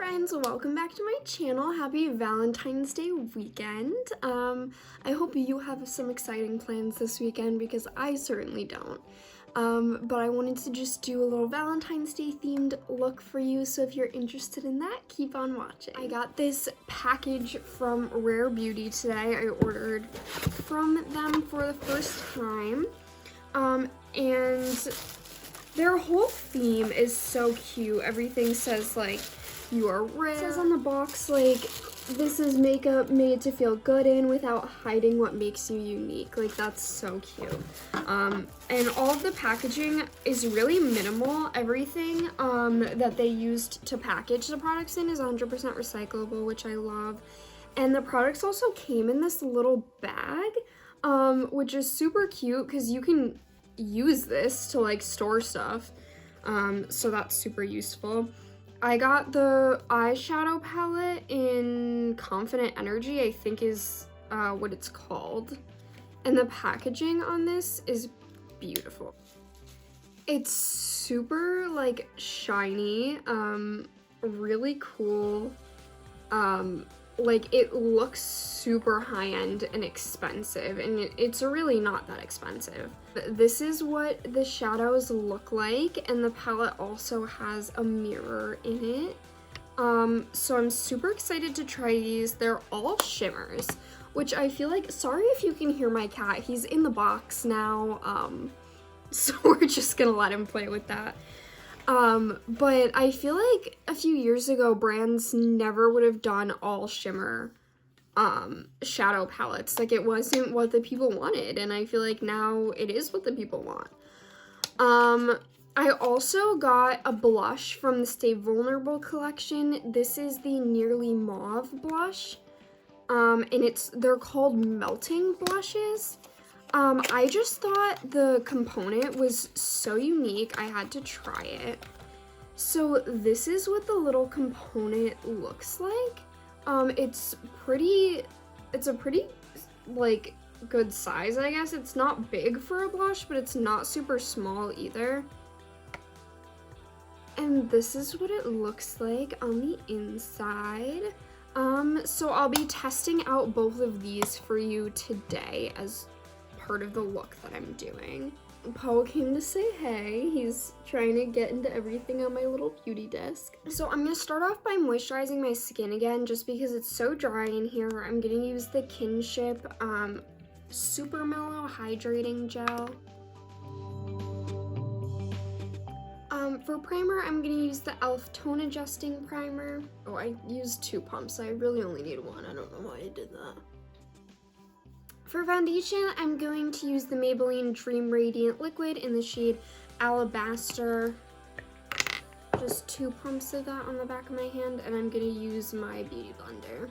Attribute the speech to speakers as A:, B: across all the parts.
A: friends, welcome back to my channel. Happy Valentine's Day weekend. I hope you have some exciting plans this weekend because I certainly don't. But I wanted to just do a little Valentine's Day themed look for you, so if you're interested in that, keep on watching. I got this package from Rare Beauty today. I ordered from them for the first time. And their whole theme is so cute. Everything says like, you are rare. It says on the box like, this is makeup made to feel good in without hiding what makes you unique. Like, that's so cute. And all of the packaging is really minimal. Everything that they used to package the products in is 100% recyclable, which I love. And the products also came in this little bag, which is super cute because you can use this to like store stuff, so that's super useful. I got the eyeshadow palette in Confident Energy, I think is what it's called, and the packaging on this is beautiful. It's super like shiny, really cool. Like, it looks super high-end and expensive, and it's really not that expensive. This is what the shadows look like, and the palette also has a mirror in it. So I'm super excited to try these. They're all shimmers, which I feel like, sorry if you can hear my cat, he's in the box now, so we're just gonna let him play with that. But I feel like a few years ago, brands never would have done all shimmer, shadow palettes. Like, it wasn't what the people wanted, and I feel like now it is what the people want. I also got a blush from the Stay Vulnerable collection. This is the Nearly Mauve blush, and they're called melting blushes. I just thought the component was so unique, I had to try it. So this is what the little component looks like. It's a pretty, like, good size, I guess. It's not big for a blush, but it's not super small either. And this is what it looks like on the inside. So I'll be testing out both of these for you today as part of the look that I'm doing. Paul came to say hey. He's trying to get into everything on my little beauty desk. So I'm gonna start off by moisturizing my skin again just because it's so dry in here. I'm gonna use the Kinship Super Mellow Hydrating Gel. For primer, I'm gonna use the e.l.f. Tone Adjusting Primer. Oh, I used 2 pumps. I really only need 1. I don't know why I did that. For foundation, I'm going to use the Maybelline Dream Radiant Liquid in the shade Alabaster. Just 2 pumps of that on the back of my hand, and I'm going to use my Beauty Blender.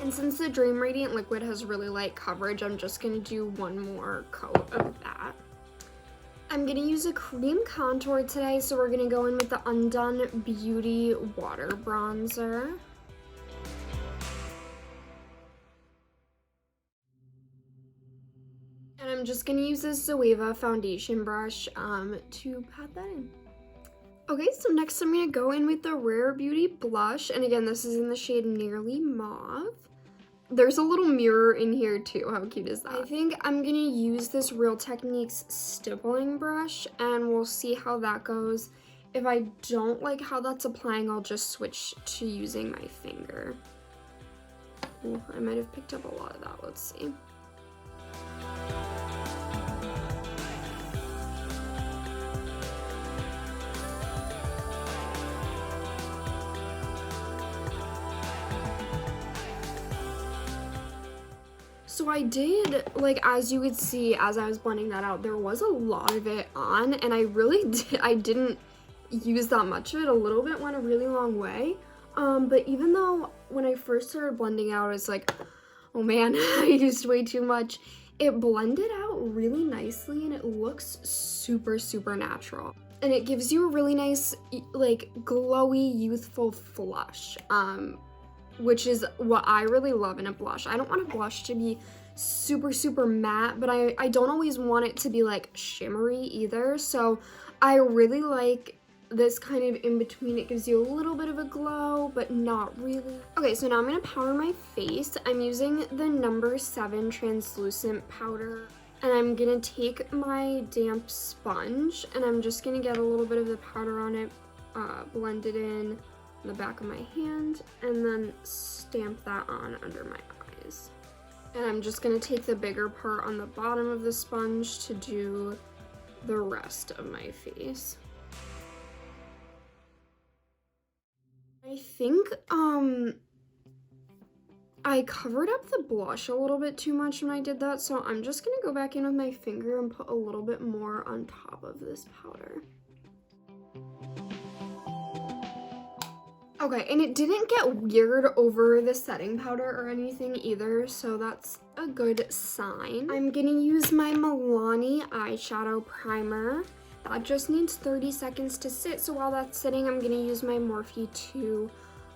A: And since the Dream Radiant Liquid has really light coverage, I'm just going to do 1 more coat of that. I'm gonna use a cream contour today, so we're gonna go in with the Undone Beauty Water Bronzer. And I'm just gonna use this Zoeva foundation brush to pat that in. Okay, so next I'm gonna go in with the Rare Beauty blush, and again, this is in the shade Nearly Mauve. There's a little mirror in here too. How cute is that? I think I'm gonna use this Real Techniques stippling brush, and we'll see how that goes. If I don't like how that's applying, I'll just switch to using my finger. Ooh, I might have picked up a lot of that. Let's see. So I did, like, as you could see, as I was blending that out, there was a lot of it on, and I didn't use that much of it. A little bit went a really long way, but even though when I first started blending out, I was like, oh man, I used way too much, it blended out really nicely, and it looks super, super natural. And it gives you a really nice, like, glowy, youthful flush, which is what I really love in a blush. I don't want a blush to be super matte, but I don't always want it to be like shimmery either. So I really like this kind of in between. It gives you a little bit of a glow, but not really. Okay, so now I'm gonna powder my face. I'm using the number 7 translucent powder. And I'm gonna take my damp sponge and I'm just gonna get a little bit of the powder on it, blend it in the back of my hand, and then stamp that on under my eyes. And I'm just gonna take the bigger part on the bottom of the sponge to do the rest of my face. I think, I covered up the blush a little bit too much when I did that, so I'm just gonna go back in with my finger and put a little bit more on top of this powder. Okay, and it didn't get weird over the setting powder or anything either, so that's a good sign. I'm gonna use my Milani eyeshadow primer. That just needs 30 seconds to sit, so while that's sitting, I'm gonna use my Morphe 2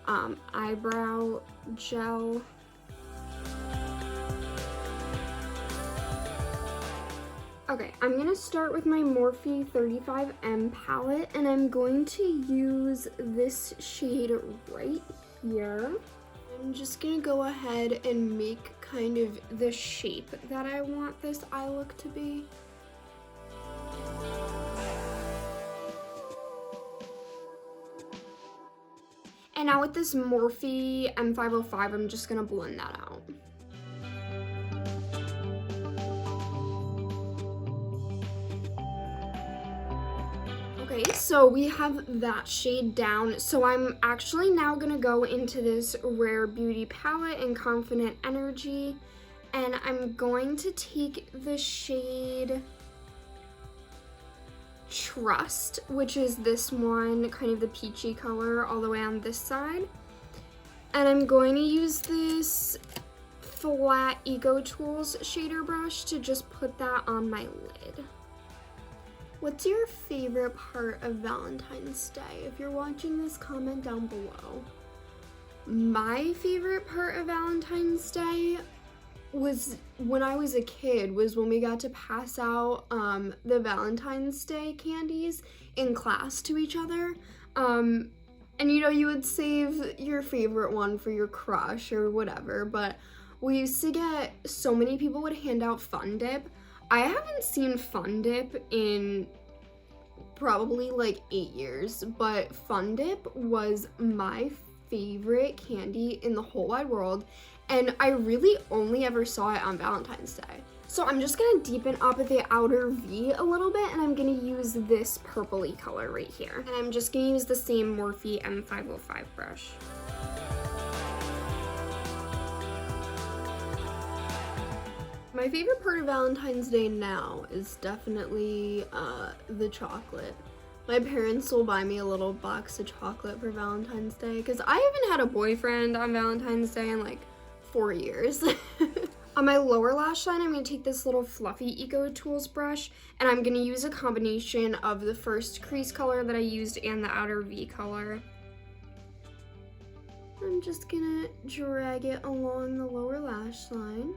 A: eyebrow gel. Okay, I'm gonna start with my Morphe 35M palette, and I'm going to use this shade right here. I'm just gonna go ahead and make kind of the shape that I want this eye look to be. And now with this Morphe M505, I'm just gonna blend that out. Okay, so we have that shade down. So I'm actually now gonna go into this Rare Beauty palette in Confident Energy, and I'm going to take the shade Trust, which is this one, kind of the peachy color all the way on this side. And I'm going to use this flat Eco Tools shader brush to just put that on my lid. What's your favorite part of Valentine's Day? If you're watching this, comment down below. My favorite part of Valentine's Day was when I was a kid, was when we got to pass out the Valentine's Day candies in class to each other. And you know, you would save your favorite one for your crush or whatever, but we used to get, so many people would hand out Fun Dip. I haven't seen Fun Dip in probably like 8 years, but Fun Dip was my favorite candy in the whole wide world, and I really only ever saw it on Valentine's Day. So I'm just gonna deepen up the outer V a little bit, and I'm gonna use this purpley color right here. And I'm just gonna use the same Morphe M505 brush. My favorite part of Valentine's Day now is definitely the chocolate. My parents will buy me a little box of chocolate for Valentine's Day because I haven't had a boyfriend on Valentine's Day in like 4 years. On my lower lash line, I'm going to take this little fluffy Eco Tools brush, and I'm going to use a combination of the first crease color that I used and the outer V color. I'm just going to drag it along the lower lash line.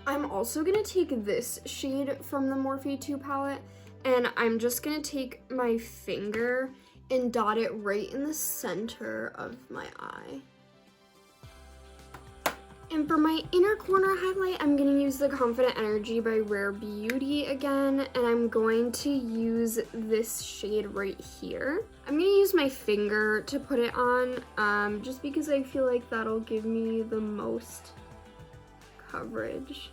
A: I'm also going to take this shade from the Morphe 2 palette, and I'm just going to take my finger and dot it right in the center of my eye. And for my inner corner highlight, I'm going to use the Confident Energy by Rare Beauty again, and I'm going to use this shade right here. I'm going to use my finger to put it on, just because I feel like that'll give me the most coverage.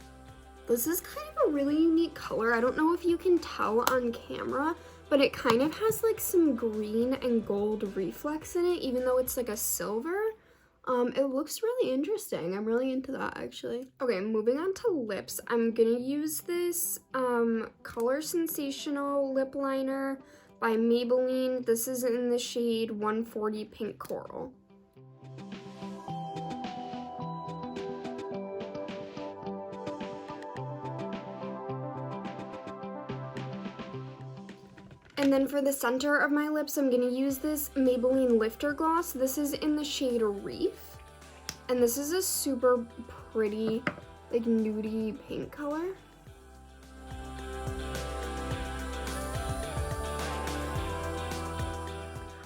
A: This is kind of a really unique color. I don't know if you can tell on camera, but it kind of has like some green and gold reflex in it, even though it's like a silver. It looks really interesting. I'm really into that, actually. Okay, moving on to lips. I'm gonna use this Color Sensational lip liner by Maybelline. This is in the shade 140 Pink Coral. And then for the center of my lips, I'm going to use this Maybelline Lifter Gloss. This is in the shade Reef. And this is a super pretty like nudie pink color.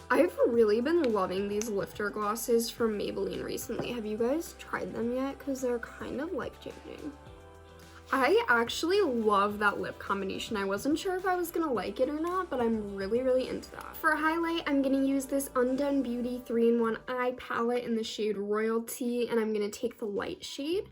A: I've really been loving these lifter glosses from Maybelline recently. Have you guys tried them yet? Because they're kind of life-changing. I actually love that lip combination. I wasn't sure if I was gonna like it or not, but I'm really into that. For highlight, I'm gonna use this Undone Beauty 3-in-1 eye palette in the shade Royalty, and I'm gonna take the light shade.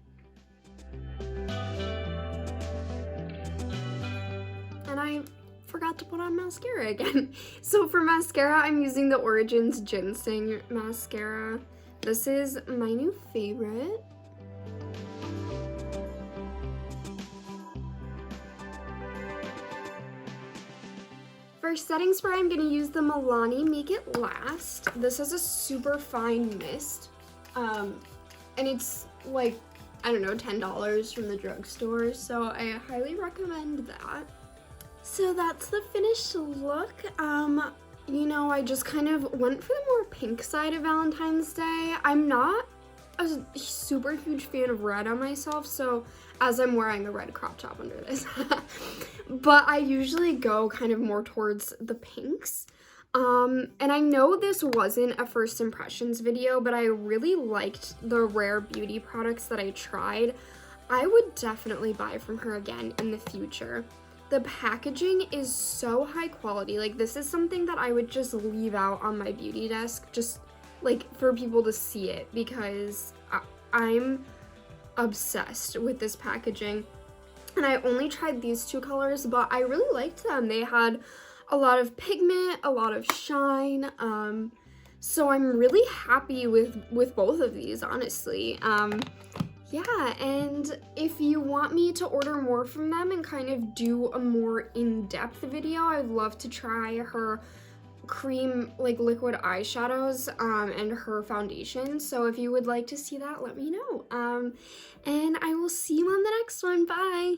A: And I forgot to put on mascara again. So for mascara, I'm using the Origins Ginseng mascara. This is my new favorite. For setting spray, I'm gonna use the Milani Make It Last. This is a super fine mist. And it's like, I don't know, $10 from the drugstore, so I highly recommend that. So that's the finished look. You know, I just kind of went for the more pink side of Valentine's Day. I'm not a super huge fan of red on myself, so as I'm wearing a red crop top under this. But I usually go kind of more towards the pinks. And I know this wasn't a first impressions video, but I really liked the Rare Beauty products that I tried. I would definitely buy from her again in the future. The packaging is so high quality. Like, this is something that I would just leave out on my beauty desk, just like for people to see it, because I'm obsessed with this packaging. And I only tried these two colors, but I really liked them. They had a lot of pigment, a lot of shine. So I'm really happy with both of these, honestly. Yeah, and if you want me to order more from them and kind of do a more in-depth video, I'd love to try her cream, like, liquid eyeshadows and her foundation. So if you would like to see that, let me know. And I will see you on the next one. Bye!